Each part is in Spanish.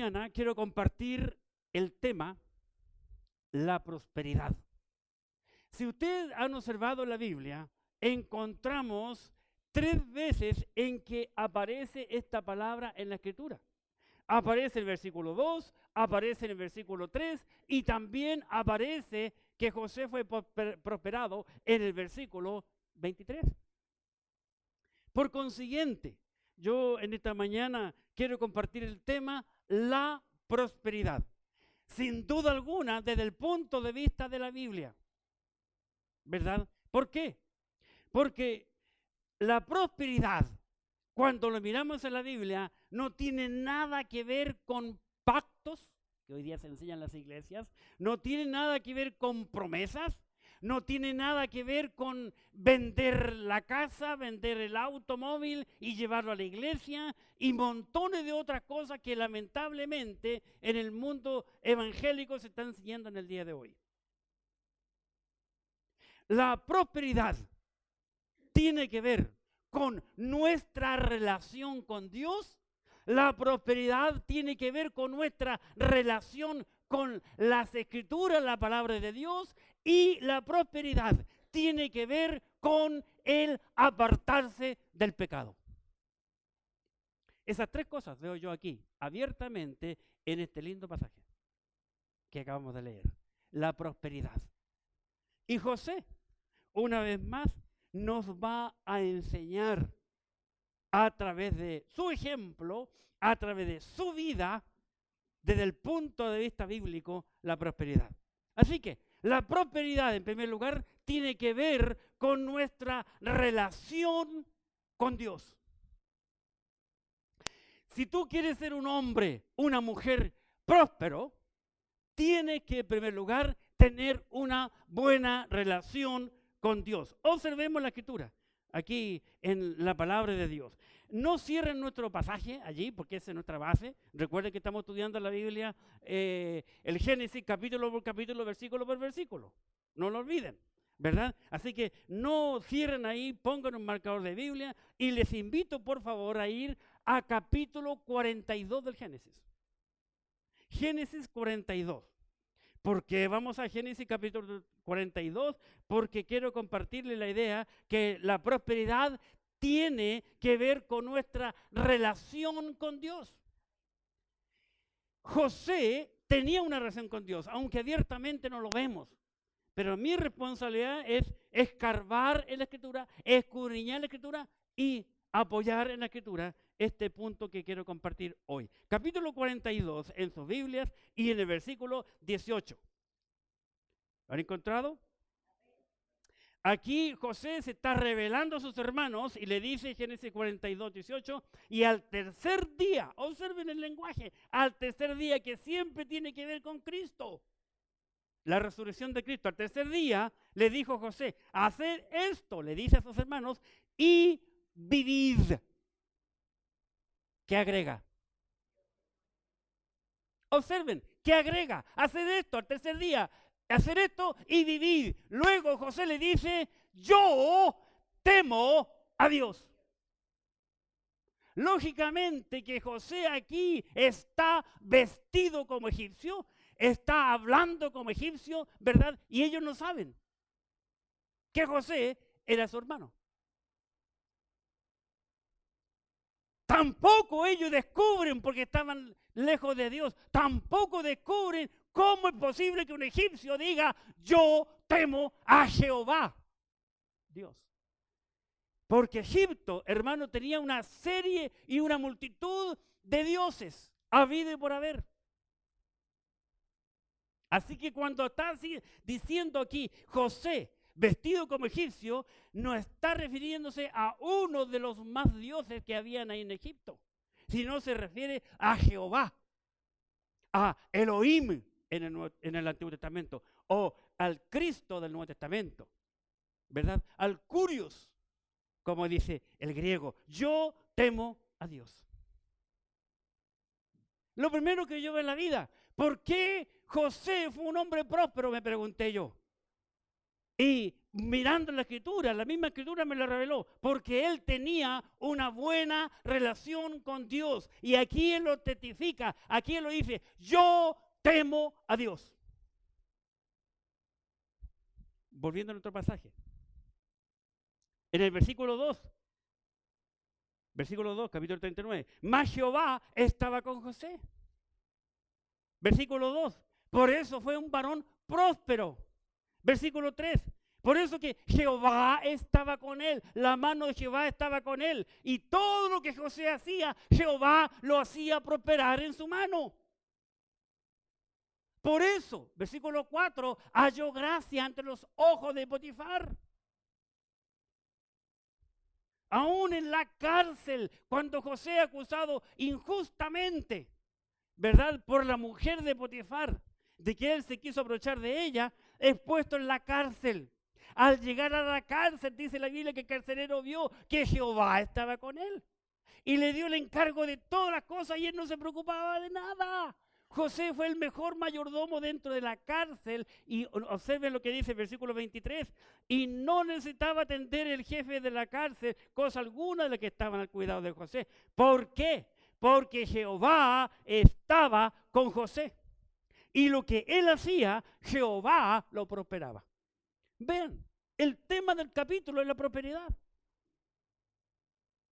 mañana quiero compartir el tema, la prosperidad. Si ustedes han observado la Biblia, encontramos 3 veces en que aparece esta palabra en la Escritura. Aparece en el versículo 2, aparece en el versículo 3 y también aparece que José fue prosperado en el versículo 23. Por consiguiente, yo en esta mañana quiero compartir el tema, la prosperidad. Sin duda alguna, desde el punto de vista de la Biblia. ¿Verdad? ¿Por qué? Porque la prosperidad, cuando lo miramos en la Biblia, no tiene nada que ver con pactos, que hoy día se enseñan en las iglesias, no tiene nada que ver con promesas, no tiene nada que ver con vender la casa, vender el automóvil y llevarlo a la iglesia y montones de otras cosas que lamentablemente en el mundo evangélico se están enseñando en el día de hoy. La prosperidad tiene que ver con nuestra relación con Dios. La prosperidad tiene que ver con nuestra relación con las Escrituras, la palabra de Dios. Y la prosperidad tiene que ver con el apartarse del pecado. Esas 3 cosas veo yo aquí, abiertamente, en este lindo pasaje que acabamos de leer. La prosperidad. Y José, una vez más, nos va a enseñar a través de su ejemplo, a través de su vida, desde el punto de vista bíblico, la prosperidad. Así que la prosperidad, en primer lugar, tiene que ver con nuestra relación con Dios. Si tú quieres ser un hombre, una mujer próspero, tienes que, en primer lugar, tener una buena relación con Dios. Observemos la Escritura, aquí en la palabra de Dios. No cierren nuestro pasaje allí, porque esa es nuestra base. Recuerden que estamos estudiando la Biblia, el Génesis, capítulo por capítulo, versículo por versículo. No lo olviden, ¿verdad? Así que no cierren ahí, pongan un marcador de Biblia y les invito, por favor, a ir a capítulo 42 del Génesis. Génesis 42. ¿Por qué vamos a Génesis capítulo 42? Porque quiero compartirle la idea que la prosperidad tiene que ver con nuestra relación con Dios. José tenía una relación con Dios, aunque abiertamente no lo vemos. Pero mi responsabilidad es escarbar en la Escritura, escudriñar la Escritura y apoyar en la Escritura este punto que quiero compartir hoy. Capítulo 42 en sus Biblias y en el versículo 18. ¿Lo han encontrado? Aquí José se está revelando a sus hermanos y le dice Génesis 42, 18, y al tercer día, observen el lenguaje, al tercer día que siempre tiene que ver con Cristo, la resurrección de Cristo, al tercer día le dijo José, haced esto, le dice a sus hermanos, y vivid. ¿Qué agrega? Observen, ¿qué agrega? Haced esto al tercer día, hacer esto y vivid. Luego José le dice, yo temo a Dios. Lógicamente que José aquí está vestido como egipcio, está hablando como egipcio, ¿verdad? Y ellos no saben que José era su hermano. Tampoco ellos descubren, porque estaban lejos de Dios, tampoco descubren cómo es posible que un egipcio diga, yo temo a Jehová, Dios. Porque Egipto, hermano, tenía una serie y una multitud de dioses, habido y por haber. Así que cuando está diciendo aquí José, vestido como egipcio, no está refiriéndose a uno de los más dioses que habían ahí en Egipto, sino se refiere a Jehová, a Elohim en el Antiguo Testamento, o al Cristo del Nuevo Testamento, ¿verdad? Al Curios, como dice el griego, yo temo a Dios. Lo primero que yo veo en la vida, ¿por qué José fue un hombre próspero? Me pregunté yo. Y mirando la misma escritura me lo reveló, porque él tenía una buena relación con Dios. Y aquí él lo testifica, aquí él lo dice, yo temo a Dios. Volviendo a nuestro pasaje. En el versículo 2, capítulo 39, mas Jehová estaba con José. Versículo 2, por eso fue un varón próspero. Versículo 3, por eso que Jehová estaba con él, la mano de Jehová estaba con él. Y todo lo que José hacía, Jehová lo hacía prosperar en su mano. Por eso, versículo 4, halló gracia ante los ojos de Potifar. Aún en la cárcel, cuando José acusado injustamente, ¿verdad?, por la mujer de Potifar, de que él se quiso aprovechar de ella, es puesto en la cárcel. Al llegar a la cárcel, dice la Biblia que el carcelero vio que Jehová estaba con él y le dio el encargo de todas las cosas y él no se preocupaba de nada. José fue el mejor mayordomo dentro de la cárcel y observen lo que dice el versículo 23, y no necesitaba atender el jefe de la cárcel cosa alguna de los que estaban al cuidado de José. ¿Por qué? Porque Jehová estaba con José y lo que él hacía, Jehová lo prosperaba. Vean, el tema del capítulo es la prosperidad.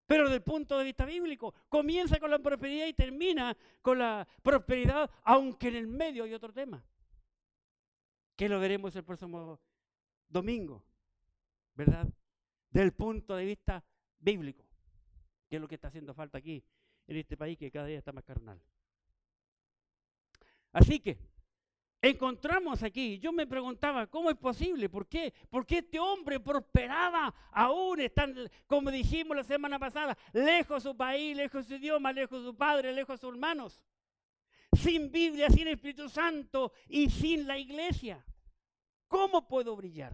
Pero desde el punto de vista bíblico, comienza con la prosperidad y termina con la prosperidad, aunque en el medio hay otro tema, que lo veremos el próximo domingo, ¿verdad? Del punto de vista bíblico, que es lo que está haciendo falta aquí, en este país que cada día está más carnal. Así que, encontramos aquí, yo me preguntaba, ¿cómo es posible? ¿Por qué? Porque este hombre prosperaba aún, están, como dijimos la semana pasada, lejos de su país, lejos de su idioma, lejos de su padre, lejos de sus hermanos, sin Biblia, sin Espíritu Santo y sin la iglesia. ¿Cómo puedo brillar?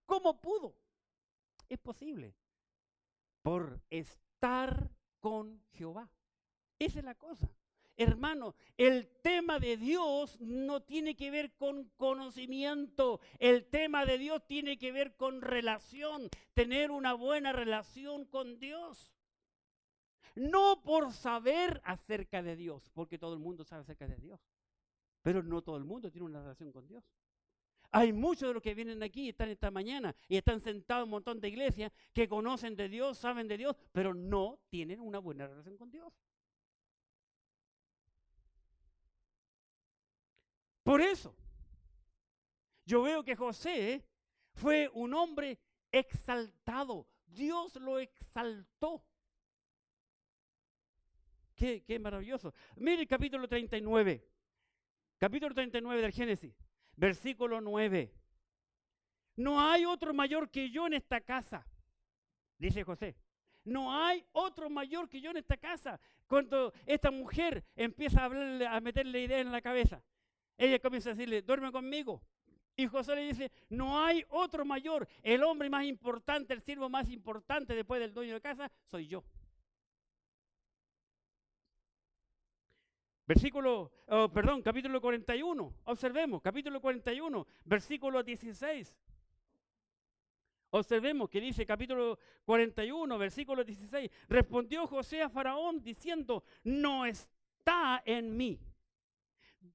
¿Cómo pudo? Es posible. Por estar con Jehová. Esa es la cosa. Hermano, el tema de Dios no tiene que ver con conocimiento, el tema de Dios tiene que ver con relación, tener una buena relación con Dios. No por saber acerca de Dios, porque todo el mundo sabe acerca de Dios, pero no todo el mundo tiene una relación con Dios. Hay muchos de los que vienen aquí, están esta mañana y están sentados en un montón de iglesias que conocen de Dios, saben de Dios, pero no tienen una buena relación con Dios. Por eso, yo veo que José fue un hombre exaltado. Dios lo exaltó. Qué maravilloso. Mire el capítulo 39. Capítulo 39 del Génesis. Versículo 9. No hay otro mayor que yo en esta casa, dice José. No hay otro mayor que yo en esta casa. Cuando esta mujer empieza a hablarle, a meterle ideas en la cabeza, ella comienza a decirle, duerme conmigo. Y José le dice, no hay otro mayor. El hombre más importante, el siervo más importante después del dueño de casa, soy yo. Capítulo 41. Observemos, capítulo 41, versículo 16. Observemos que dice capítulo 41, versículo 16. Respondió José a Faraón diciendo, no está en mí.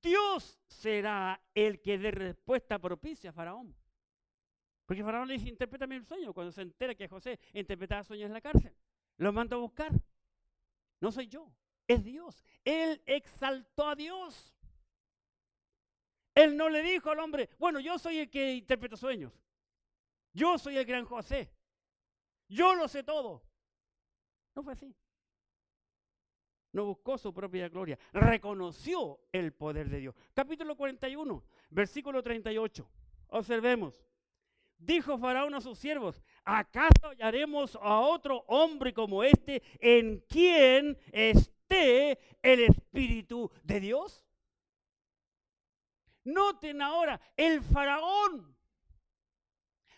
Dios será el que dé respuesta propicia a Faraón. Porque Faraón le dice, interprétame el sueño. Cuando se entera que José interpretaba sueños en la cárcel, lo manda a buscar. No soy yo, es Dios. Él exaltó a Dios. Él no le dijo al hombre, bueno, yo soy el que interpreta sueños. Yo soy el gran José. Yo lo sé todo. No fue así. No buscó su propia gloria, reconoció el poder de Dios. Capítulo 41, versículo 38. Observemos. Dijo Faraón a sus siervos, ¿acaso hallaremos a otro hombre como este en quien esté el Espíritu de Dios? Noten ahora, el Faraón.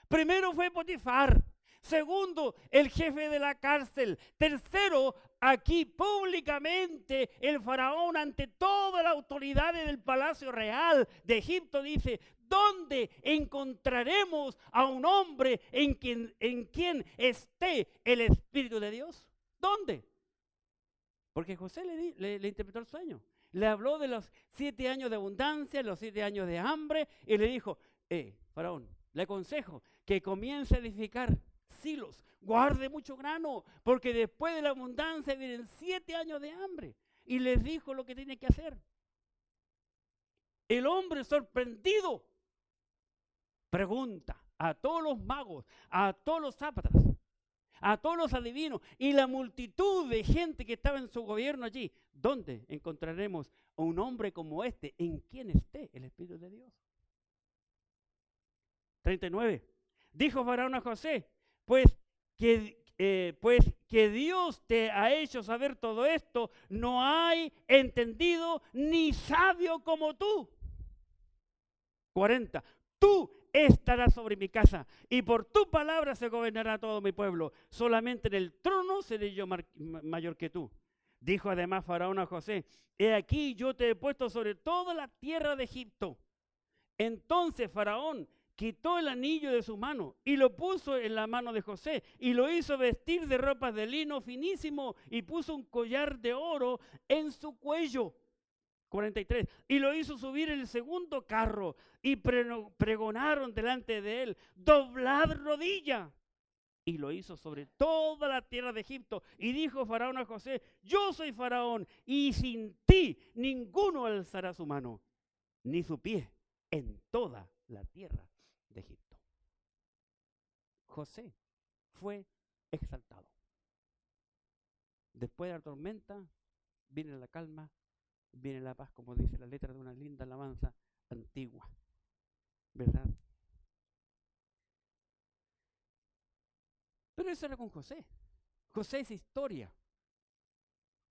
Primero fue Potifar, Segundo, el jefe de la cárcel. Tercero, aquí públicamente el faraón ante toda la autoridad del palacio real de Egipto dice: ¿dónde encontraremos a un hombre en quien esté el Espíritu de Dios? ¿Dónde? Porque José le interpretó el sueño. Le habló de los 7 años de abundancia, los 7 años de hambre, y le dijo: faraón, le aconsejo que comience a edificar silos, guarde mucho grano, porque después de la abundancia vienen 7 años de hambre. Y les dijo lo que tiene que hacer. El hombre sorprendido pregunta a todos los magos, a todos los sátrapas, a todos los adivinos y la multitud de gente que estaba en su gobierno allí: ¿dónde encontraremos a un hombre como este en quien esté el Espíritu de Dios? 39. Dijo Faraón a José: pues que Dios te ha hecho saber todo esto, no hay entendido ni sabio como tú. 40. Tú estarás sobre mi casa, y por tu palabra se gobernará todo mi pueblo. Solamente en el trono seré yo mayor que tú. Dijo además Faraón a José: he aquí yo te he puesto sobre toda la tierra de Egipto. Entonces Faraón quitó el anillo de su mano y lo puso en la mano de José, y lo hizo vestir de ropas de lino finísimo, y puso un collar de oro en su cuello. 43. Y lo hizo subir en el segundo carro, y pregonaron delante de él: doblad rodilla. Y lo hizo sobre toda la tierra de Egipto. Y dijo Faraón a José: yo soy Faraón, y sin ti ninguno alzará su mano ni su pie en toda la tierra de Egipto. José fue exaltado. Después de la tormenta viene la calma, viene la paz, como dice la letra de una linda alabanza antigua, ¿verdad? Pero eso era con José. José es historia.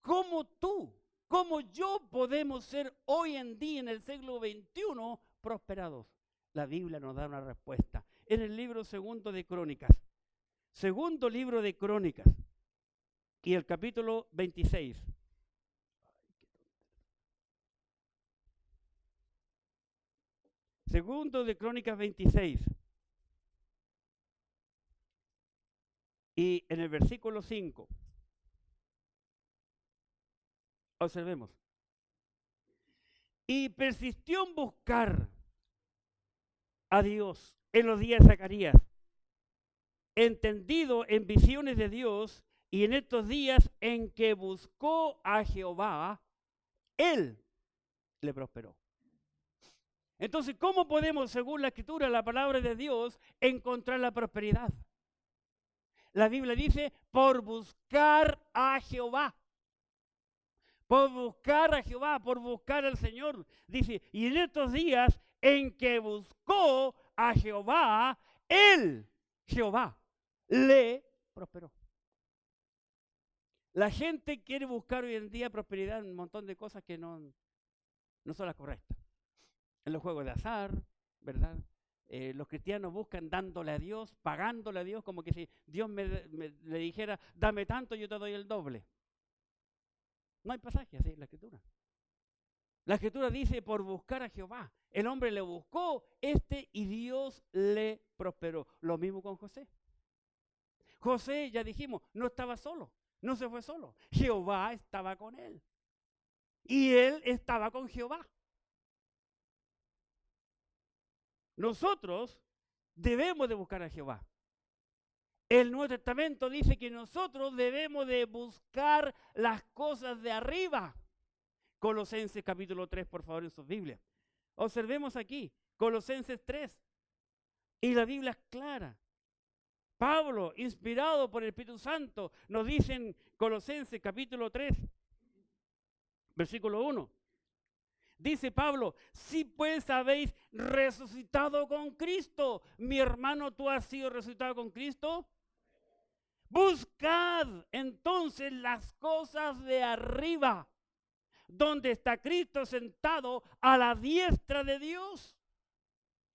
¿Cómo tú, cómo yo podemos ser hoy en día en el siglo XXI prosperados? La Biblia nos da una respuesta en el libro segundo de Crónicas. Segundo libro de Crónicas y el capítulo 26. Segundo de Crónicas 26. Y en el versículo 5. Observemos. Y persistió en buscar a Dios en los días de Zacarías, entendido en visiones de Dios, y en estos días en que buscó a Jehová, él le prosperó. Entonces, ¿cómo podemos, según la Escritura, la palabra de Dios, encontrar la prosperidad? La Biblia dice: por buscar a Jehová. Por buscar a Jehová, por buscar al Señor. Dice: y en estos días en que buscó a Jehová, él, Jehová, le prosperó. La gente quiere buscar hoy en día prosperidad en un montón de cosas que no son las correctas. En los juegos de azar, ¿verdad? Los cristianos buscan dándole a Dios, pagándole a Dios, como que si Dios le dijera: dame tanto, yo te doy el doble. No hay pasaje así en la Escritura. La Escritura dice: por buscar a Jehová. El hombre le buscó y Dios le prosperó. Lo mismo con José. José, ya dijimos, no estaba solo, no se fue solo. Jehová estaba con él. Y él estaba con Jehová. Nosotros debemos de buscar a Jehová. El Nuevo Testamento dice que nosotros debemos de buscar las cosas de arriba. Colosenses capítulo 3, por favor, en sus Biblias. Observemos aquí, Colosenses 3. Y la Biblia es clara. Pablo, inspirado por el Espíritu Santo, nos dice en Colosenses capítulo 3, versículo 1. Dice Pablo: si pues habéis resucitado con Cristo. Mi hermano, ¿tú has sido resucitado con Cristo? Buscad entonces las cosas de arriba, donde está Cristo sentado a la diestra de Dios.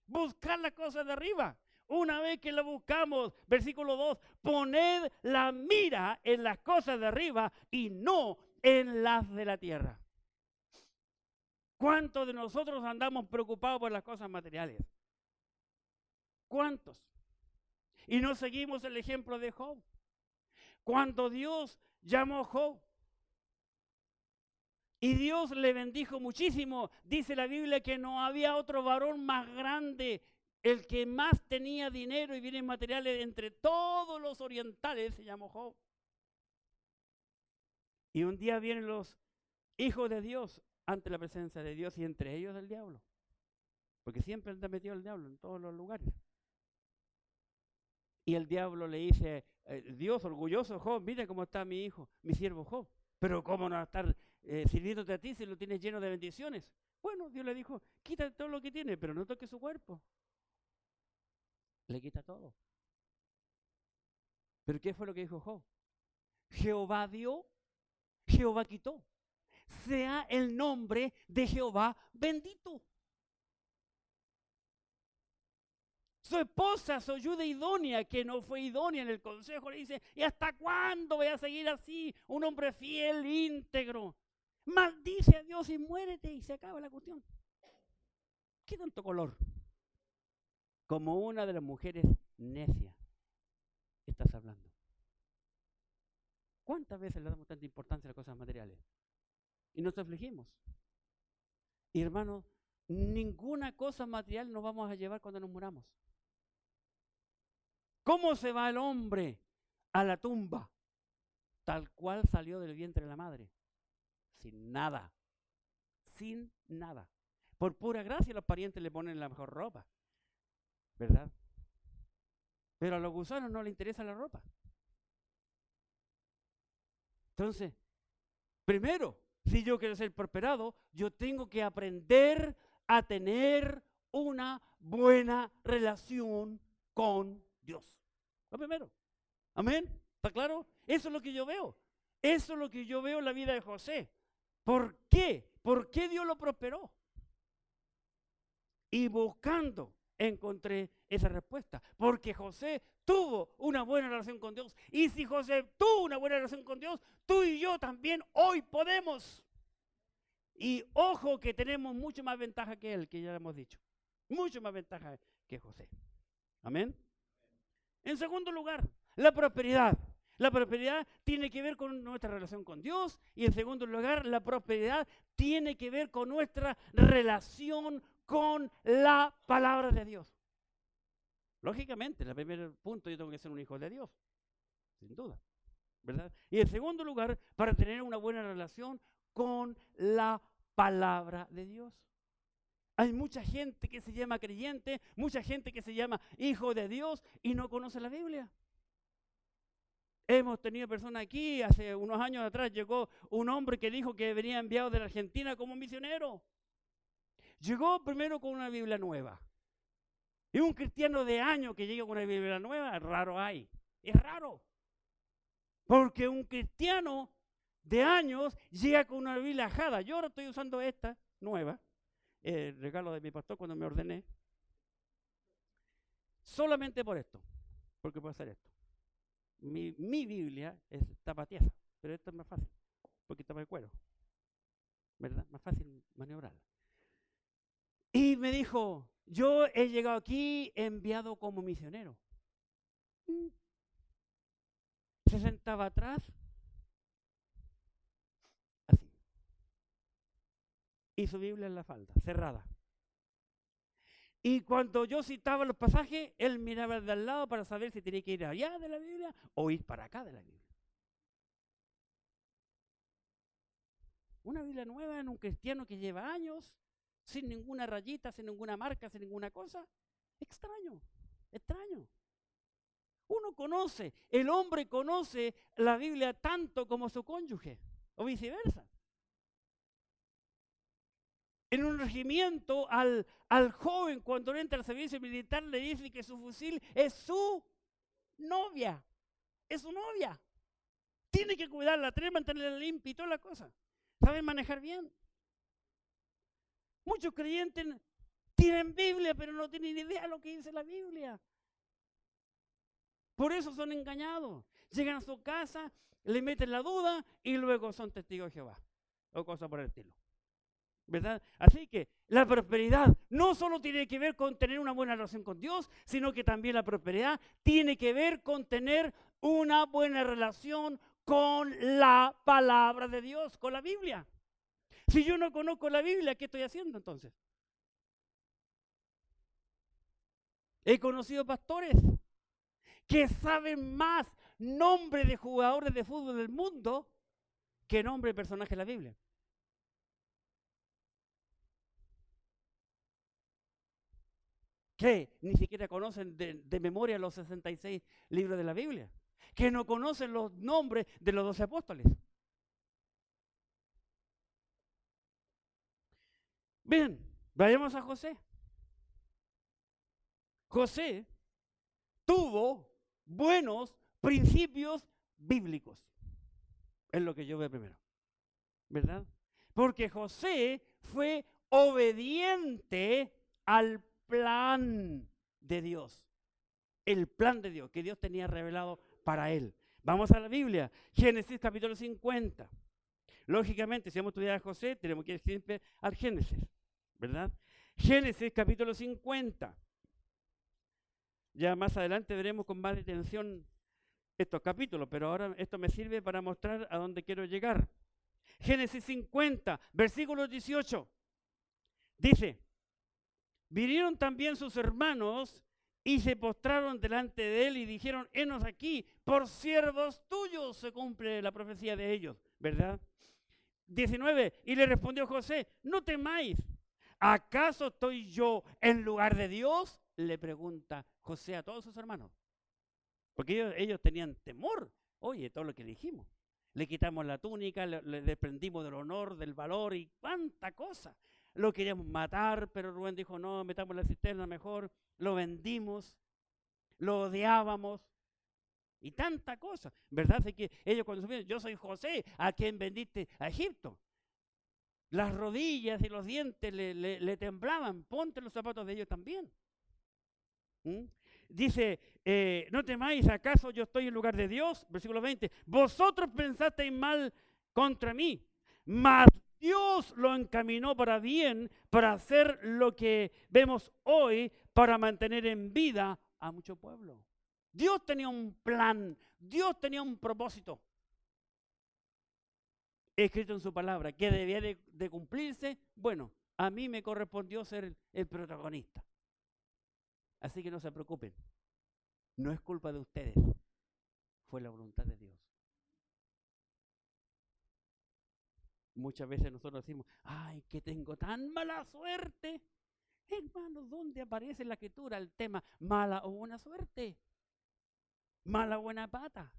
Buscar las cosas de arriba. una vez que la buscamos, versículo 2, poned la mira en las cosas de arriba y no en las de la tierra. ¿Cuántos de nosotros andamos preocupados por las cosas materiales? ¿Cuántos? Y no seguimos el ejemplo de Job. Cuando Dios llamó a Job y Dios le bendijo muchísimo, dice la Biblia que no había otro varón más grande, el que más tenía dinero y bienes materiales entre todos los orientales, se llamó Job. Y un día vienen los hijos de Dios ante la presencia de Dios y entre ellos el diablo. Porque siempre anda metido el diablo en todos los lugares. Y el diablo le dice, Dios orgulloso, Job, mira cómo está mi hijo, mi siervo Job. Pero cómo no va a estar sirviéndote a ti si lo tienes lleno de bendiciones. Bueno, Dios le dijo, quita todo lo que tiene, pero no toque su cuerpo. Le quita todo. ¿Pero qué fue lo que dijo Job? Jehová dio, Jehová quitó. Sea el nombre de Jehová bendito. Su esposa, su ayuda idónea, que no fue idónea en el consejo, le dice, ¿y hasta cuándo voy a seguir así? Un hombre fiel, íntegro. Maldice a Dios y muérete y se acaba la cuestión. ¿Qué tanto color? Como una de las mujeres necias estás hablando. ¿Cuántas veces le damos tanta importancia a las cosas materiales? Y nos afligimos. Y hermanos, ninguna cosa material nos vamos a llevar cuando nos muramos. ¿Cómo se va el hombre a la tumba? Tal cual salió del vientre de la madre. Sin nada. Sin nada. Por pura gracia los parientes le ponen la mejor ropa. ¿Verdad? Pero a los gusanos no les interesa la ropa. Entonces, primero, si yo quiero ser prosperado, yo tengo que aprender a tener una buena relación con Dios. Lo primero. Amén. ¿Está claro? Eso es lo que yo veo. Eso es lo que yo veo en la vida de José. ¿Por qué? ¿Por qué Dios lo prosperó? Y buscando encontré esa respuesta. Porque José tuvo una buena relación con Dios. Y si José tuvo una buena relación con Dios, tú y yo también hoy podemos. Y ojo que tenemos mucho más ventaja que él, que ya hemos dicho. Mucho más ventaja que José. Amén. En segundo lugar, la prosperidad. La prosperidad tiene que ver con nuestra relación con Dios. Y en segundo lugar, la prosperidad tiene que ver con nuestra relación con la palabra de Dios. Lógicamente, en el primer punto yo tengo que ser un hijo de Dios, sin duda, ¿verdad? Y en segundo lugar, para tener una buena relación con la palabra de Dios. Hay mucha gente que se llama creyente, mucha gente que se llama hijo de Dios y no conoce la Biblia. Hemos tenido personas aquí, hace unos años atrás llegó un hombre que dijo que venía enviado de la Argentina como misionero. Llegó primero con una Biblia nueva. Y un cristiano de años que llega con una Biblia nueva, raro hay. Es raro. Porque un cristiano de años llega con una Biblia ajada. Yo ahora estoy usando esta nueva, el regalo de mi pastor cuando me ordené. Solamente por esto. Porque puedo hacer esto. Mi Biblia es tapa tiesa, pero esta es más fácil. Porque tapa de cuero. ¿Verdad? Más fácil maniobrar. Y me dijo, yo he llegado aquí enviado como misionero. Se sentaba atrás, así. Y su Biblia en la falda, cerrada. Y cuando yo citaba los pasajes, él miraba de al lado para saber si tenía que ir allá de la Biblia o ir para acá de la Biblia. Una Biblia nueva en un cristiano que lleva años, sin ninguna rayita, sin ninguna marca, sin ninguna cosa. Extraño, extraño. Uno conoce, el hombre conoce la Biblia tanto como su cónyuge, o viceversa. En un regimiento, al joven cuando entra al servicio militar le dice que su fusil es su novia, es su novia. Tiene que cuidarla, tiene que mantenerla limpia y toda la cosa. Sabe manejar bien. Muchos creyentes tienen Biblia, pero no tienen idea de lo que dice la Biblia. Por eso son engañados. Llegan a su casa, le meten la duda y luego son testigos de Jehová o cosas por el estilo. ¿Verdad? Así que la prosperidad no solo tiene que ver con tener una buena relación con Dios, sino que también la prosperidad tiene que ver con tener una buena relación con la palabra de Dios, con la Biblia. Si yo no conozco la Biblia, ¿qué estoy haciendo entonces? He conocido pastores que saben más nombre de jugadores de fútbol del mundo que nombre de personajes de la Biblia. Que ni siquiera conocen de memoria los 66 libros de la Biblia, que no conocen los nombres de los 12 apóstoles. Bien, vayamos a José. José tuvo buenos principios bíblicos, es lo que yo veo primero, ¿verdad? Porque José fue obediente al plan de Dios, el plan de Dios que Dios tenía revelado para él. Vamos a la Biblia, Génesis capítulo 50. Lógicamente, si vamos a estudiar a José, tenemos que ir siempre al Génesis, ¿verdad? Génesis capítulo 50. Ya más adelante veremos con más detención estos capítulos, pero ahora esto me sirve para mostrar a dónde quiero llegar. Génesis 50, versículo 18. Dice: vinieron también sus hermanos y se postraron delante de él y dijeron: henos aquí, por siervos tuyos se cumple la profecía de ellos, ¿verdad? 19, y le respondió José: no temáis, ¿acaso estoy yo en lugar de Dios? Le pregunta José a todos sus hermanos, porque ellos tenían temor. Oye, todo lo que dijimos, le quitamos la túnica, le desprendimos del honor, del valor y cuánta cosa. Lo queríamos matar, pero Rubén dijo: no, metamos la cisterna mejor. Lo vendimos, lo odiábamos y tanta cosa, ¿verdad? Así que ellos cuando supieron: yo soy José, a quien vendiste a Egipto, las rodillas y los dientes le temblaban. Ponte los zapatos de ellos también. Dice: no temáis, ¿acaso yo estoy en lugar de Dios? Versículo 20, vosotros pensasteis mal contra mí, mas Dios lo encaminó para bien, para hacer lo que vemos hoy, para mantener en vida a mucho pueblo. Dios tenía un plan, Dios tenía un propósito escrito en su palabra que debía de cumplirse. Bueno, a mí me correspondió ser el protagonista. Así que no se preocupen, no es culpa de ustedes, fue la voluntad de Dios. Muchas veces nosotros decimos: ay, que tengo tan mala suerte. Hermanos, ¿dónde aparece en la escritura el tema mala o buena suerte? Mala o buena pata.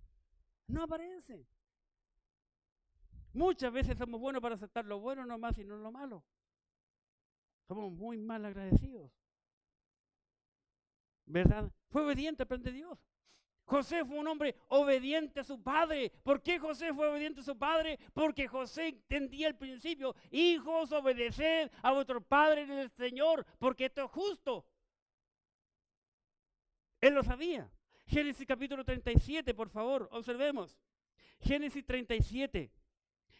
No aparece. Muchas veces somos buenos para aceptar lo bueno nomás y no lo malo. Somos muy mal agradecidos, ¿verdad? Fue obediente al plan de Dios. José fue un hombre obediente a su padre. ¿Por qué José fue obediente a su padre? Porque José entendía el principio: hijos, obedeced a vuestro padre en el Señor, porque esto es justo. Él lo sabía. Génesis capítulo 37, por favor, observemos. Génesis 37,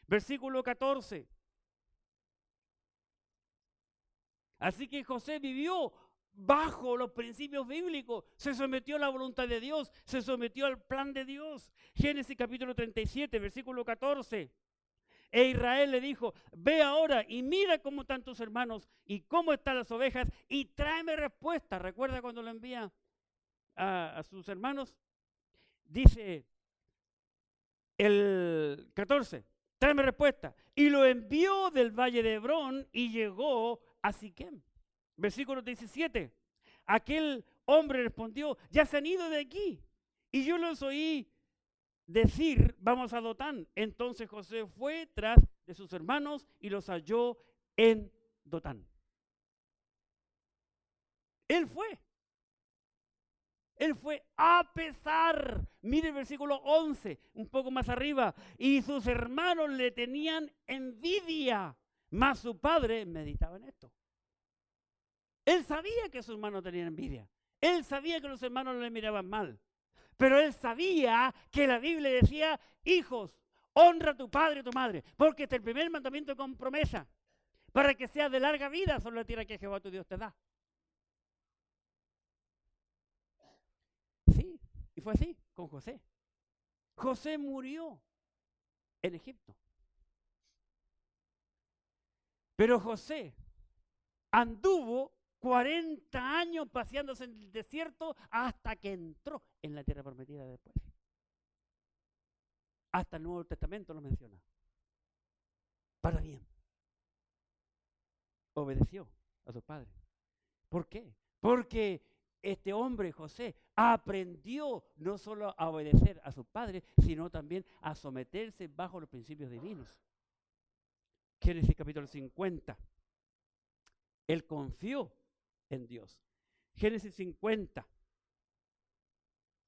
versículo 14. Así que José vivió bajo los principios bíblicos, se sometió a la voluntad de Dios, se sometió al plan de Dios. Génesis capítulo 37, versículo 14. E Israel le dijo: ve ahora y mira cómo están tus hermanos y cómo están las ovejas y tráeme respuesta. ¿Recuerda cuando lo envía a sus hermanos? Dice el 14, tráeme respuesta. Y lo envió del valle de Hebrón y llegó a Siquem. Versículo 17, aquel hombre respondió: ya se han ido de aquí y yo los oí decir: vamos a Dotán. Entonces José fue tras de sus hermanos y los halló en Dotán. Él fue a pesar. Mire el versículo 11, un poco más arriba. Y sus hermanos le tenían envidia, mas su padre meditaba en esto. Él sabía que sus hermanos tenían envidia. Él sabía que los hermanos le miraban mal. Pero él sabía que la Biblia decía, hijos, honra a tu padre y a tu madre, porque este es el primer mandamiento con promesa, para que seas de larga vida sobre la tierra que Jehová tu Dios te da. Sí, y fue así con José. José murió en Egipto. Pero José anduvo 40 años paseándose en el desierto hasta que entró en la tierra prometida después. Hasta el Nuevo Testamento lo menciona. Para bien. Obedeció a su padre. ¿Por qué? Porque este hombre, José, aprendió no solo a obedecer a su padre, sino también a someterse bajo los principios divinos. Génesis capítulo 50. Él confió en Dios. Génesis 50.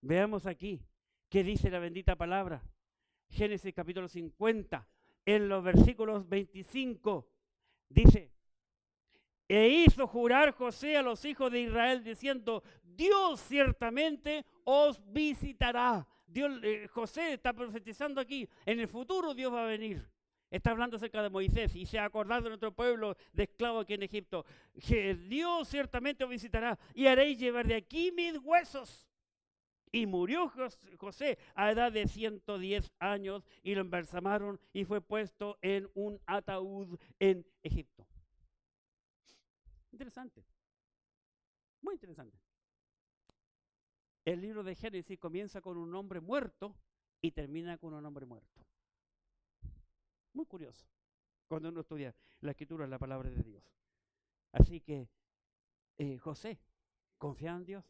Veamos aquí qué dice la bendita palabra. Génesis capítulo 50, en los versículos 25, dice: e hizo jurar José a los hijos de Israel diciendo, Dios ciertamente os visitará. José está profetizando aquí, en el futuro Dios va a venir. Está hablando acerca de Moisés y se ha acordado de nuestro pueblo de esclavos aquí en Egipto. Que Dios ciertamente os visitará y haréis llevar de aquí mis huesos. Y murió José a edad de 110 años y lo embalsamaron y fue puesto en un ataúd en Egipto. Interesante, muy interesante. El libro de Génesis comienza con un hombre muerto y termina con un hombre muerto. Muy curioso cuando uno estudia la escritura, la palabra de Dios. Así que José confiaba en Dios,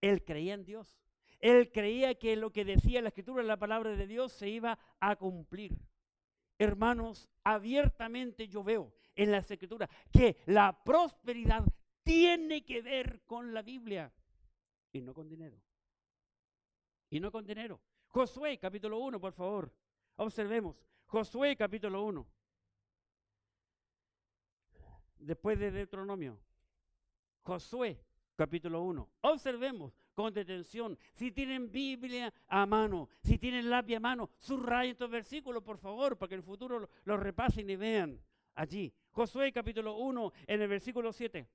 él creía en Dios, él creía que lo que decía la escritura, la palabra de Dios, se iba a cumplir. Hermanos, abiertamente yo veo en las escrituras que la prosperidad tiene que ver con la Biblia y no con dinero. Y no con dinero. Josué capítulo 1, por favor. Observemos. Josué capítulo 1. Después de Deuteronomio. Josué capítulo 1. Observemos con detención. Si tienen Biblia a mano, si tienen lápiz a mano, subrayen estos versículos, por favor, para que en el futuro los repasen y vean allí. Josué capítulo 1, en el versículo 7.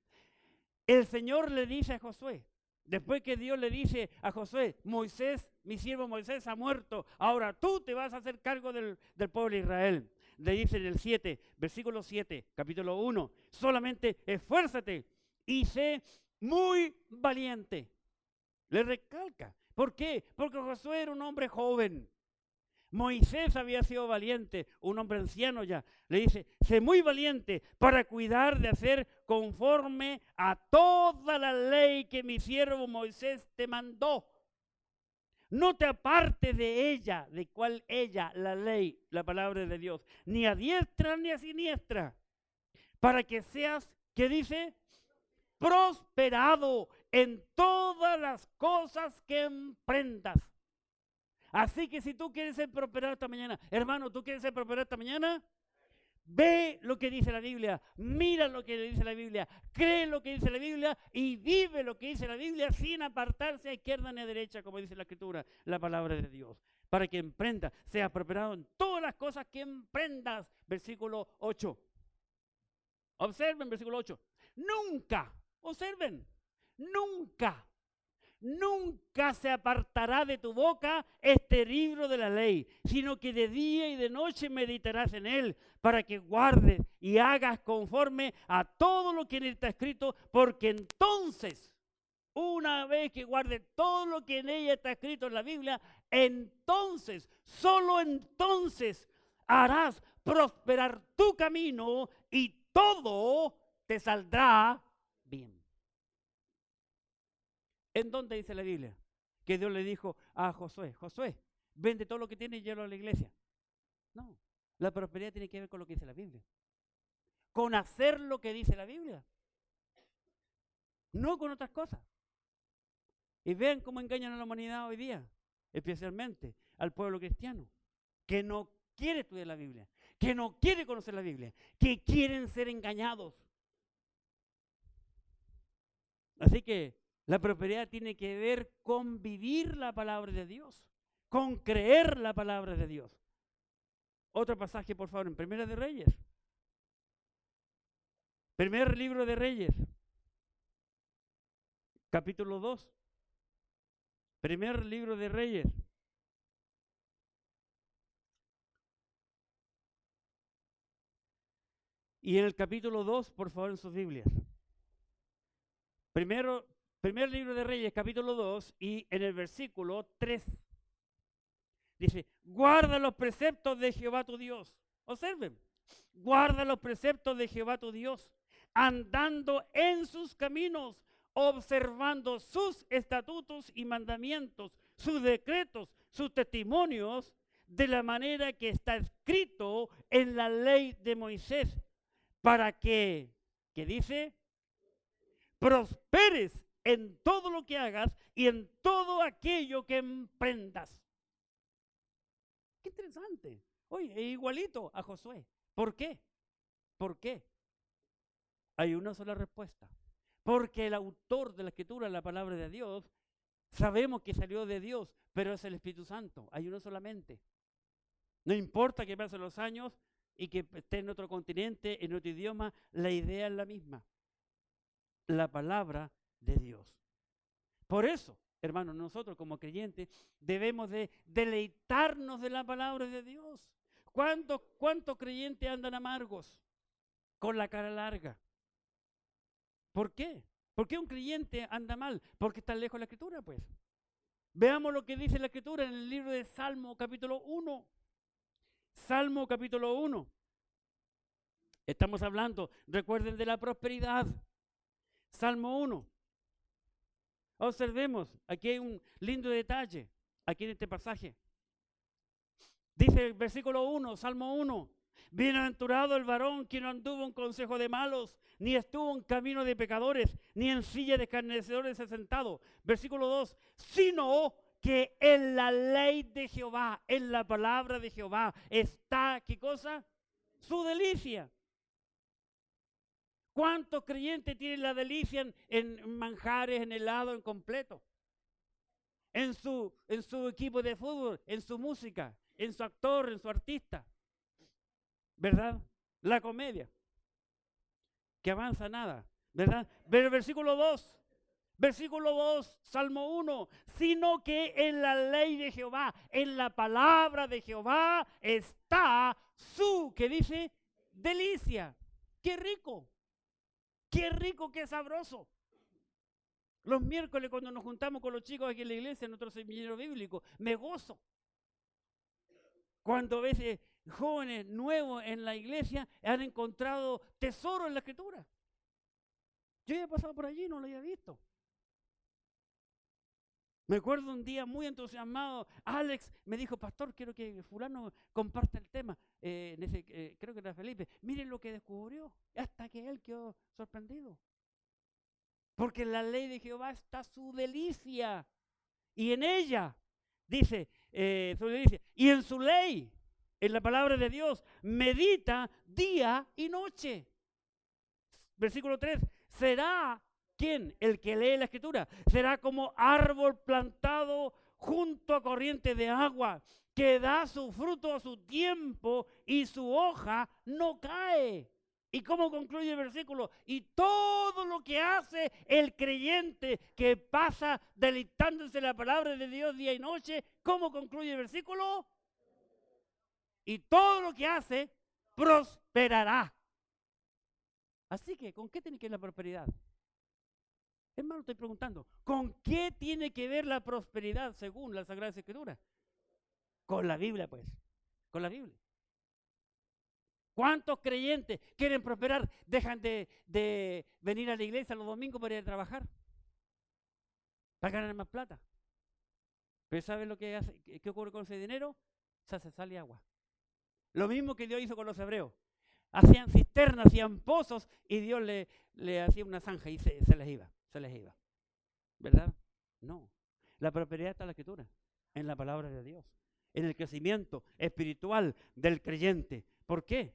El Señor le dice a Josué, después que Dios le dice a Josué, Moisés, mi siervo Moisés ha muerto, ahora tú te vas a hacer cargo del pueblo de Israel. Le dice en el 7, versículo 7, capítulo 1, solamente esfuérzate y sé muy valiente. Le recalca. ¿Por qué? Porque Josué era un hombre joven. Moisés había sido valiente, un hombre anciano ya. Le dice, sé muy valiente para cuidar de hacer conforme a toda la ley que mi siervo Moisés te mandó. No te apartes de ella, de cuál ella, la ley, la palabra de Dios, ni a diestra ni a siniestra, para que seas, ¿qué dice? Prosperado en todas las cosas que emprendas. Así que si tú quieres ser prosperado esta mañana, hermano, ¿tú quieres ser prosperado esta mañana? Ve lo que dice la Biblia, mira lo que dice la Biblia, cree lo que dice la Biblia y vive lo que dice la Biblia sin apartarse a izquierda ni a derecha, como dice la Escritura, la palabra de Dios. Para que emprenda, sea prosperado en todas las cosas que emprendas. Versículo 8. Observen, versículo 8. Nunca, observen, nunca se apartará de tu boca este libro de la ley, sino que de día y de noche meditarás en él, para que guardes y hagas conforme a todo lo que en él está escrito, porque entonces, una vez que guardes todo lo que en ella está escrito en la Biblia, entonces, solo entonces, harás prosperar tu camino y todo te saldrá bien. ¿En dónde dice la Biblia? Que Dios le dijo a Josué, Josué, vende todo lo que tienes y llévalo a la iglesia. No, la prosperidad tiene que ver con lo que dice la Biblia. Con hacer lo que dice la Biblia. No con otras cosas. Y vean cómo engañan a la humanidad hoy día, especialmente al pueblo cristiano, que no quiere estudiar la Biblia, que no quiere conocer la Biblia, que quieren ser engañados. Así que La prosperidad tiene que ver con vivir la palabra de Dios, con creer la palabra de Dios. Otro pasaje, por favor, en Primera de Reyes. Primer libro de Reyes, capítulo 2. Primer libro de Reyes. Y en el capítulo 2, por favor, en sus Biblias. Primer libro de Reyes, capítulo 2, y en el versículo 3. Dice, guarda los preceptos de Jehová tu Dios. Observen, guarda los preceptos de Jehová tu Dios, andando en sus caminos, observando sus estatutos y mandamientos, sus decretos, sus testimonios, de la manera que está escrito en la ley de Moisés, para que, ¿qué dice? Prosperes en todo lo que hagas y en todo aquello que emprendas. Qué interesante. Oye, es igualito a Josué. ¿Por qué? ¿Por qué? Hay una sola respuesta. Porque el autor de la escritura, la palabra de Dios, sabemos que salió de Dios, pero es el Espíritu Santo. Hay uno solamente. No importa que pasen los años y que esté en otro continente, en otro idioma, la idea es la misma. La palabra de Dios. Por eso, hermanos, nosotros como creyentes debemos de deleitarnos de la palabra de Dios. ¿Cuántos creyentes andan amargos? Con la cara larga. ¿Por qué? ¿Por qué un creyente anda mal? Porque está lejos de la Escritura, pues. Veamos lo que dice la Escritura en el libro de Salmo, capítulo 1. Salmo, capítulo 1. Estamos hablando, recuerden, de la prosperidad. Salmo 1. Observemos, aquí hay un lindo detalle, aquí en este pasaje. Dice el versículo 1, Salmo 1. Bienaventurado el varón que no anduvo en consejo de malos, ni estuvo en camino de pecadores, ni en silla de escarnecedores se sentado. Versículo 2, sino que en la ley de Jehová, en la palabra de Jehová, está, ¿qué cosa? Su delicia. ¿Cuántos creyentes tienen la delicia en manjares, en helado, en completo? En su equipo de fútbol, en su música, en su actor, en su artista. ¿Verdad? La comedia. Que avanza nada. ¿Verdad? Pero el versículo 2, Salmo 1, sino que en la ley de Jehová, en la palabra de Jehová está su, ¿qué dice? Delicia. ¡Qué rico! ¡Qué rico, qué sabroso! Los miércoles cuando nos juntamos con los chicos aquí en la iglesia, en nuestro semillero bíblico, me gozo. Cuando a veces jóvenes nuevos en la iglesia han encontrado tesoro en la Escritura. Yo ya he pasado por allí, no lo había visto. Me acuerdo un día muy entusiasmado, Alex me dijo, pastor, quiero que fulano comparta el tema. Creo que era Felipe. Miren lo que descubrió, hasta que él quedó sorprendido. Porque en la ley de Jehová está su delicia. Y en ella, dice, su delicia. Y en su ley, en la palabra de Dios, medita día y noche. Versículo 3, será, ¿quién? El que lee la Escritura. Será como árbol plantado junto a corriente de agua, que da su fruto a su tiempo y su hoja no cae. ¿Y cómo concluye el versículo? Y todo lo que hace el creyente que pasa deleitándose en la palabra de Dios día y noche, ¿cómo concluye el versículo? Y todo lo que hace prosperará. Así que, ¿con qué tiene que ver la prosperidad? Hermano, estoy preguntando, ¿con qué tiene que ver la prosperidad según la Sagrada Escritura? Con la Biblia, pues, con la Biblia. ¿Cuántos creyentes quieren prosperar? Dejan de venir a la iglesia los domingos para ir a trabajar, para ganar más plata. Pero ¿saben lo que hace? ¿Qué ocurre con ese dinero? Se hace sal y agua. Lo mismo que Dios hizo con los hebreos. Hacían cisternas, hacían pozos y Dios le hacía una zanja y se les iba. ¿Verdad? No. La prosperidad está en la Escritura, en la palabra de Dios, en el crecimiento espiritual del creyente. ¿Por qué?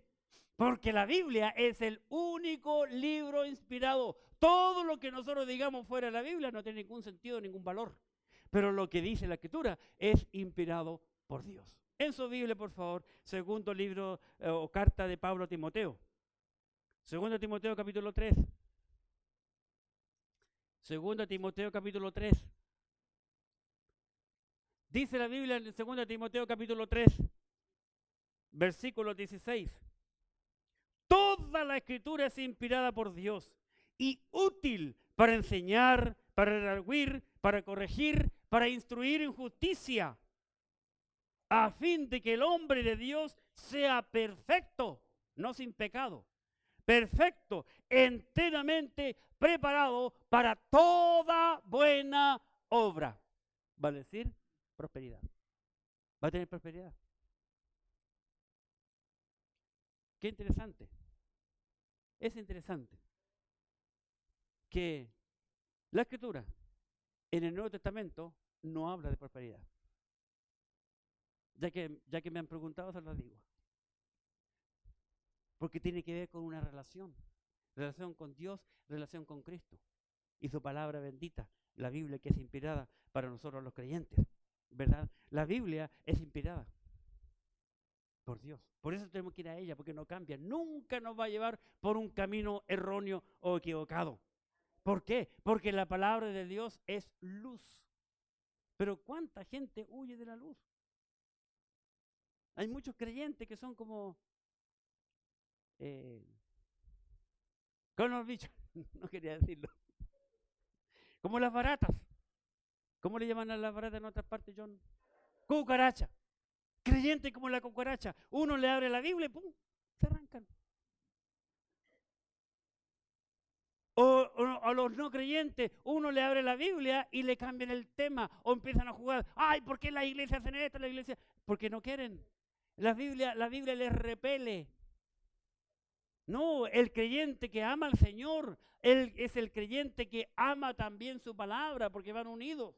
Porque la Biblia es el único libro inspirado. Todo lo que nosotros digamos fuera de la Biblia no tiene ningún sentido, ningún valor. Pero lo que dice la Escritura es inspirado por Dios. En su Biblia, por favor, segundo libro o carta de Pablo a Timoteo. Segundo Timoteo capítulo 3. Segundo Timoteo capítulo 3. Dice la Biblia en segundo Timoteo capítulo 3, versículo 16. Toda la Escritura es inspirada por Dios y útil para enseñar, para redarguir, para corregir, para instruir en justicia, a fin de que el hombre de Dios sea perfecto, no sin pecado, perfecto, enteramente preparado para toda buena obra. Va a decir prosperidad. Va a tener prosperidad. Qué interesante. Es interesante que la Escritura en el Nuevo Testamento no habla de prosperidad. Ya que me han preguntado, se los digo. Porque tiene que ver con una relación con Dios, relación con Cristo. Y su palabra bendita, la Biblia que es inspirada para nosotros los creyentes, ¿verdad? La Biblia es inspirada por Dios. Por eso tenemos que ir a ella, porque no cambia. Nunca nos va a llevar por un camino erróneo o equivocado. ¿Por qué? Porque la palabra de Dios es luz. Pero ¿cuánta gente huye de la luz? Hay muchos creyentes que son como los bichos, no quería decirlo, como las baratas. ¿Cómo le llaman a las baratas en otras partes, John? Cucaracha. Creyente como la cucaracha. Uno le abre la Biblia y ¡pum! Se arrancan. O a los no creyentes, uno le abre la Biblia y le cambian el tema o empiezan a jugar. Ay, ¿por qué la iglesia hacen esto? La iglesia, porque no quieren. La Biblia les repele. No, el creyente que ama al Señor, él es el creyente que ama también su palabra, porque van unidos.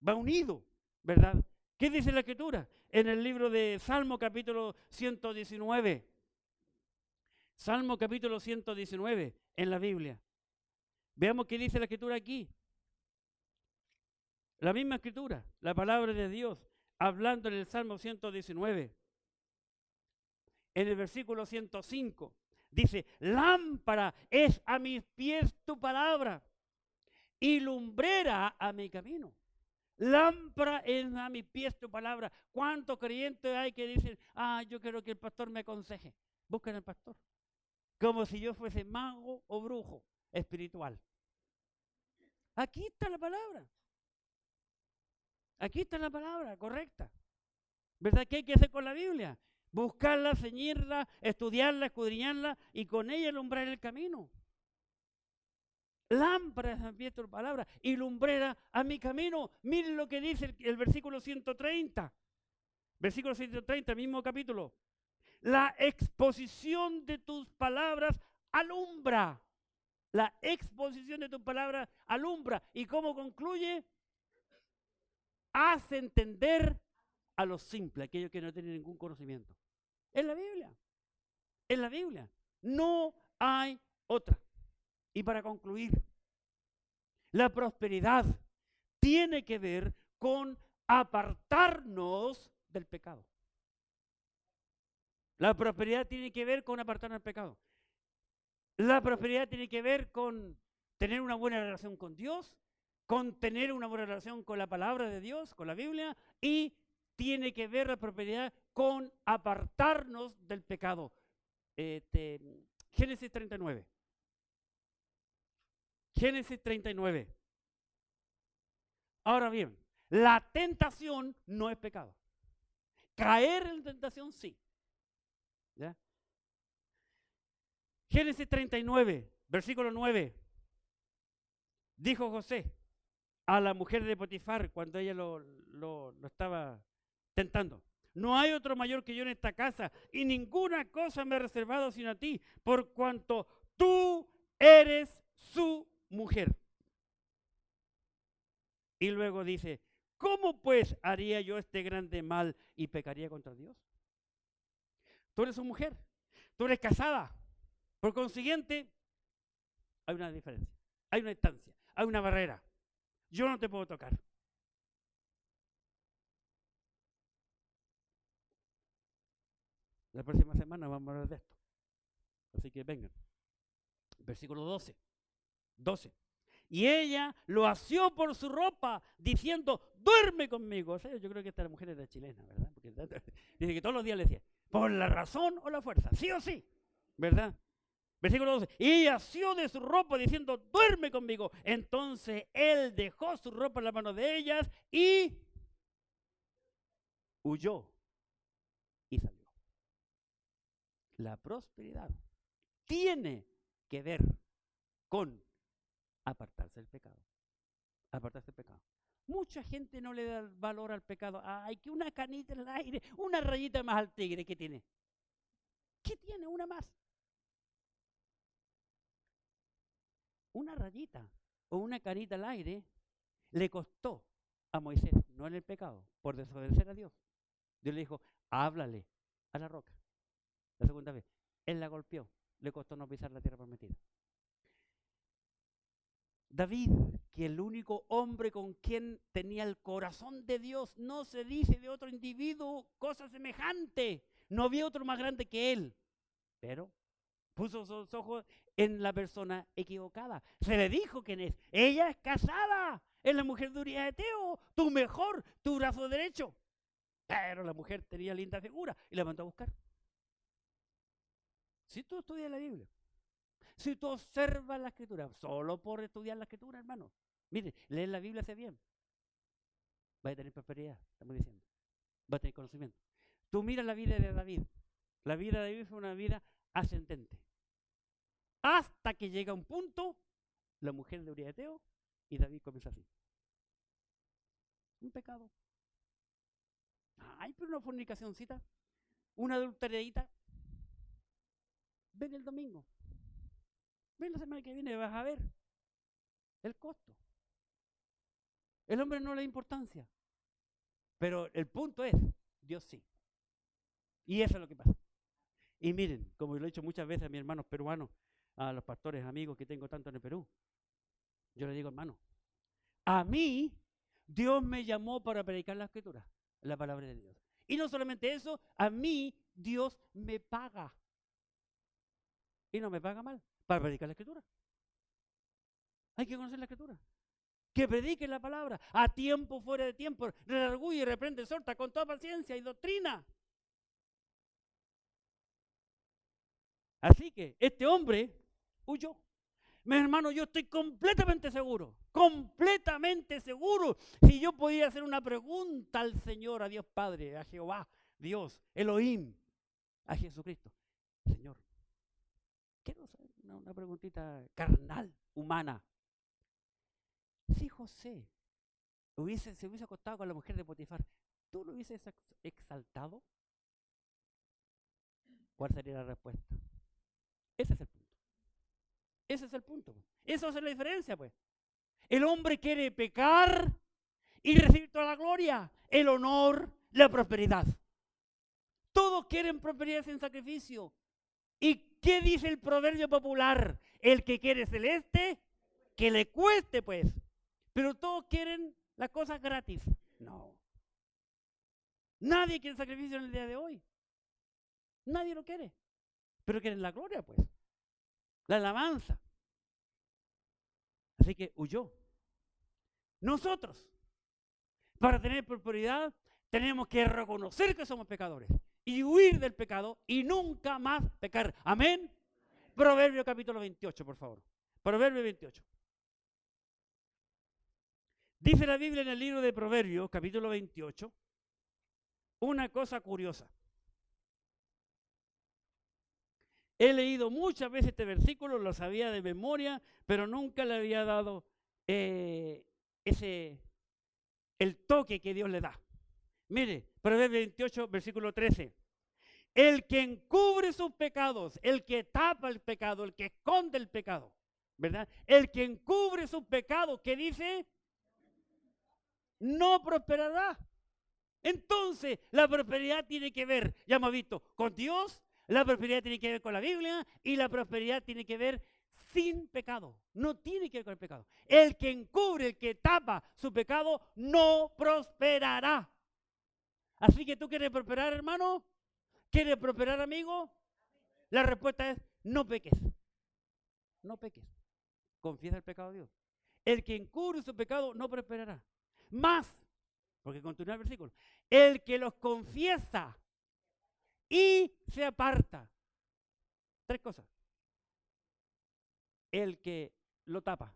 Va unido, ¿verdad? ¿Qué dice la Escritura? En el libro de Salmo capítulo 119. Salmo capítulo 119 en la Biblia. Veamos qué dice la Escritura aquí. La misma Escritura, la palabra de Dios, hablando en el Salmo 119. En el versículo 105 dice, lámpara es a mis pies tu palabra y lumbrera a mi camino. Lámpara es a mis pies tu palabra. ¿Cuántos creyentes hay que dicen, yo quiero que el pastor me aconseje? Buscan al pastor. Como si yo fuese mago o brujo espiritual. Aquí está la palabra. Aquí está la palabra correcta. ¿Verdad? ¿Qué hay que hacer con la Biblia? Buscarla, ceñirla, estudiarla, escudriñarla y con ella alumbrar el camino. Lámpara es a mi tu palabra y lumbrera a mi camino. Miren lo que dice el versículo 130. Versículo 130, mismo capítulo. La exposición de tus palabras alumbra. La exposición de tus palabras alumbra. ¿Y cómo concluye? Hace entender a los simples, aquellos que no tienen ningún conocimiento. Es la Biblia. Es la Biblia. No hay otra. Y para concluir, la prosperidad tiene que ver con apartarnos del pecado. La prosperidad tiene que ver con apartarnos del pecado. La prosperidad tiene que ver con tener una buena relación con Dios, con tener una buena relación con la palabra de Dios, con la Biblia, y tiene que ver la prosperidad con apartarnos del pecado. Génesis 39. Génesis 39. Ahora bien, la tentación no es pecado. Caer en la tentación sí. ¿Ya? Génesis 39, versículo 9. Dijo José a la mujer de Potifar cuando ella lo estaba tentando. No hay otro mayor que yo en esta casa y ninguna cosa me ha reservado sino a ti, por cuanto tú eres su mujer. Y luego dice, ¿cómo pues haría yo este grande mal y pecaría contra Dios? Tú eres su mujer. tú eres casada. Por consiguiente, hay una diferencia, hay una distancia, hay una barrera. Yo no te puedo tocar. La próxima semana vamos a hablar de esto. Así que vengan. Versículo 12. 12. Y ella lo asió por su ropa, diciendo, duerme conmigo. O sea, yo creo que esta mujer era chilena, ¿verdad? Porque dice que todos los días le decía, por la razón o la fuerza, sí o sí, ¿verdad? Versículo 12. Y ella asió de su ropa, diciendo, duerme conmigo. Entonces él dejó su ropa en la mano de ellas y huyó y salió. La prosperidad tiene que ver con apartarse del pecado. Apartarse del pecado. Mucha gente no le da valor al pecado. Ay, que una canita en el aire, una rayita más al tigre. ¿Qué tiene? ¿Qué tiene? Una más. Una rayita o una canita al aire le costó a Moisés, no en el pecado, por desobedecer a Dios. Dios le dijo, háblale a la roca. La segunda vez, él la golpeó, le costó no pisar la tierra prometida. David, que el único hombre con quien tenía el corazón de Dios, no se dice de otro individuo cosa semejante. No había otro más grande que él. Pero puso sus ojos en la persona equivocada. Se le dijo quién es. Ella es casada. Es la mujer de Urías Eteo. Tu mejor, tu brazo derecho. Pero la mujer tenía linda figura y la mandó a buscar. Si tú estudias la Biblia, si tú observas la Escritura, solo por estudiar la Escritura, hermano, mire, leer la Biblia hace bien. Va a tener prosperidad, estamos diciendo. Va a tener conocimiento. Tú miras la vida de David. La vida de David fue una vida ascendente. Hasta que llega un punto, la mujer de Urías Eteo, y David comienza así. Un pecado. Ay, pero una fornicacióncita, una adulteriadita. Ven el domingo. Ven la semana que viene, vas a ver el costo. El hombre no le da importancia. Pero el punto es, Dios sí. Y eso es lo que pasa. Y miren, como lo he dicho muchas veces a mis hermanos peruanos, a los pastores amigos que tengo tanto en el Perú, yo les digo, hermano, a mí Dios me llamó para predicar la Escritura, la palabra de Dios. Y no solamente eso, a mí Dios me paga. Y no me paga mal para predicar la Escritura. Hay que conocer la Escritura. Que predique la palabra a tiempo, fuera de tiempo, redarguye, reprende, exhorta con toda paciencia y doctrina. Así que este hombre huyó. Mi hermano, yo estoy completamente seguro, si yo podía hacer una pregunta al Señor, a Dios Padre, a Jehová, Dios, Elohim, a Jesucristo. Señor, quiero hacer una preguntita carnal, humana. Si José se hubiese acostado con la mujer de Potifar, ¿tú lo hubieses exaltado? ¿Cuál sería la respuesta? Ese es el punto. Ese es el punto. Esa es la diferencia, pues. El hombre quiere pecar y recibir toda la gloria, el honor, la prosperidad. Todos quieren prosperidad sin sacrificio. ¿Y qué dice el proverbio popular? El que quiere celeste, que le cueste, pues. Pero todos quieren las cosas gratis. No. Nadie quiere sacrificio en el día de hoy. Nadie lo quiere. Pero quieren la gloria, pues. La alabanza. Así que huyó. Nosotros, para tener prosperidad, tenemos que reconocer que somos pecadores y huir del pecado y nunca más pecar. Amén. Proverbio capítulo 28, por favor. Proverbio 28. Dice la Biblia en el libro de Proverbios, capítulo 28, una cosa curiosa. He leído muchas veces este versículo, lo sabía de memoria, pero nunca le había dado el toque que Dios le da. Mire, Proverbios 28, versículo 13. El que encubre sus pecados, el que tapa el pecado, el que esconde el pecado, ¿verdad? El que encubre sus pecados, ¿qué dice? No prosperará. Entonces, la prosperidad tiene que ver, ya hemos visto, con Dios, La prosperidad tiene que ver con la Biblia y la prosperidad tiene que ver sin pecado. No tiene que ver con el pecado. El que encubre, el que tapa su pecado, no prosperará. Así que tú quieres prosperar, hermano. ¿Quieres prosperar, amigo? La respuesta es no peques. No peques. Confiesa el pecado a Dios. El que encubre su pecado no prosperará. Más, porque continúa el versículo, el que los confiesa y se aparta. Tres cosas. El que lo tapa,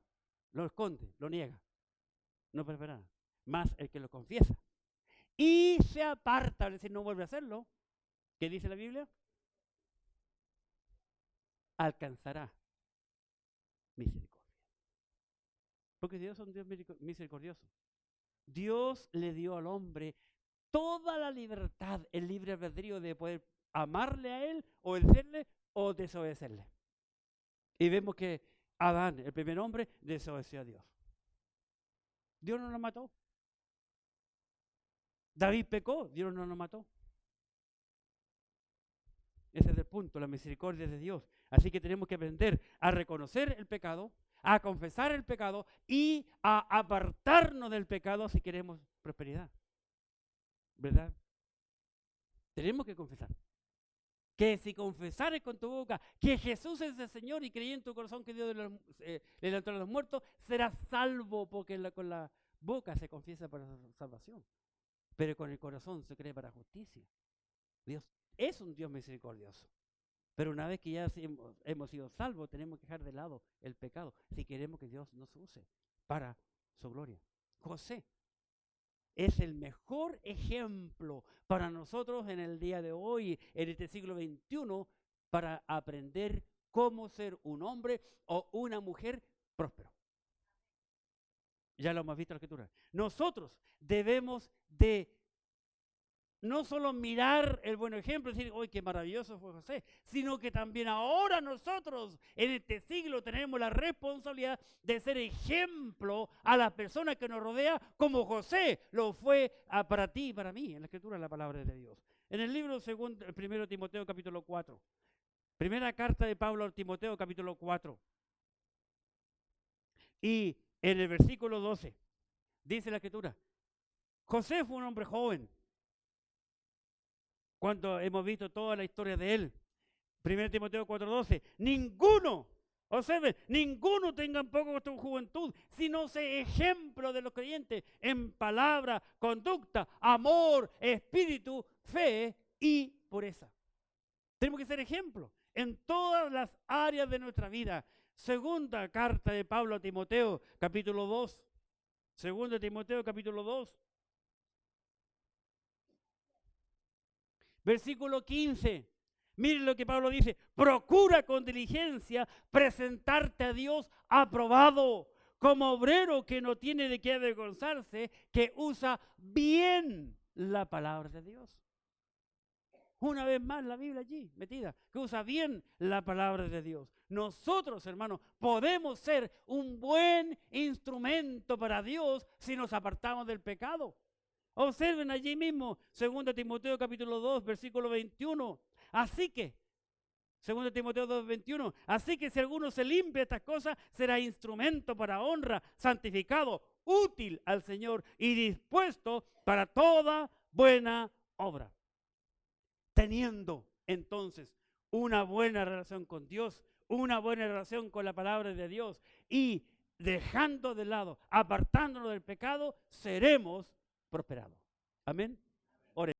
lo esconde, lo niega, no prosperará. Más el que lo confiesa y se aparta, es decir, no vuelve a hacerlo. ¿Qué dice la Biblia? Alcanzará misericordia. Porque Dios es un Dios misericordioso. Dios le dio al hombre toda la libertad, el libre albedrío de poder amarle a Él, obedecerle o desobedecerle. Y vemos que Adán, el primer hombre, desobedeció a Dios. Dios no lo mató. David pecó, Dios no lo mató. Ese es el punto, la misericordia de Dios. Así que tenemos que aprender a reconocer el pecado, a confesar el pecado y a apartarnos del pecado si queremos prosperidad. ¿Verdad? Tenemos que confesar. Que si confesares con tu boca que Jesús es el Señor y creí en tu corazón que Dios le levantó de los muertos, serás salvo, porque con la boca se confiesa para salvación, pero con el corazón se cree para justicia. Dios es un Dios misericordioso. Pero una vez que ya hemos sido salvos, tenemos que dejar de lado el pecado si queremos que Dios nos use para su gloria. José es el mejor ejemplo para nosotros en el día de hoy, en este siglo XXI, para aprender cómo ser un hombre o una mujer próspero. Ya lo hemos visto en la Escritura. Nosotros debemos de no solo mirar el buen ejemplo y decir, ¡ay, qué maravilloso fue José!, sino que también ahora nosotros en este siglo tenemos la responsabilidad de ser ejemplo a las personas que nos rodean, como José lo fue para ti y para mí, en la Escritura, en la palabra de Dios. En el libro 1 Timoteo capítulo 4, primera carta de Pablo a Timoteo capítulo 4, y en el versículo 12, dice la Escritura, José fue un hombre joven, cuando hemos visto toda la historia de él. 1 Timoteo 4:12, ninguno tenga en poco tu juventud, sino sea ejemplo de los creyentes en palabra, conducta, amor, espíritu, fe y pureza. Tenemos que ser ejemplo en todas las áreas de nuestra vida. Segunda carta de Pablo a Timoteo, capítulo 2. Segunda Timoteo, capítulo 2. Versículo 15. Miren lo que Pablo dice. Procura con diligencia presentarte a Dios aprobado, como obrero que no tiene de qué avergonzarse, que usa bien la palabra de Dios. Una vez más la Biblia allí metida, que usa bien la palabra de Dios. Nosotros, hermanos, podemos ser un buen instrumento para Dios si nos apartamos del pecado. Observen allí mismo, 2 Timoteo capítulo 2, versículo 21. Así que, 2 Timoteo 2, 21, así que si alguno se limpia estas cosas, será instrumento para honra, santificado, útil al Señor y dispuesto para toda buena obra. Teniendo entonces una buena relación con Dios, una buena relación con la palabra de Dios y dejando de lado, apartándonos del pecado, seremos prosperados. Amén.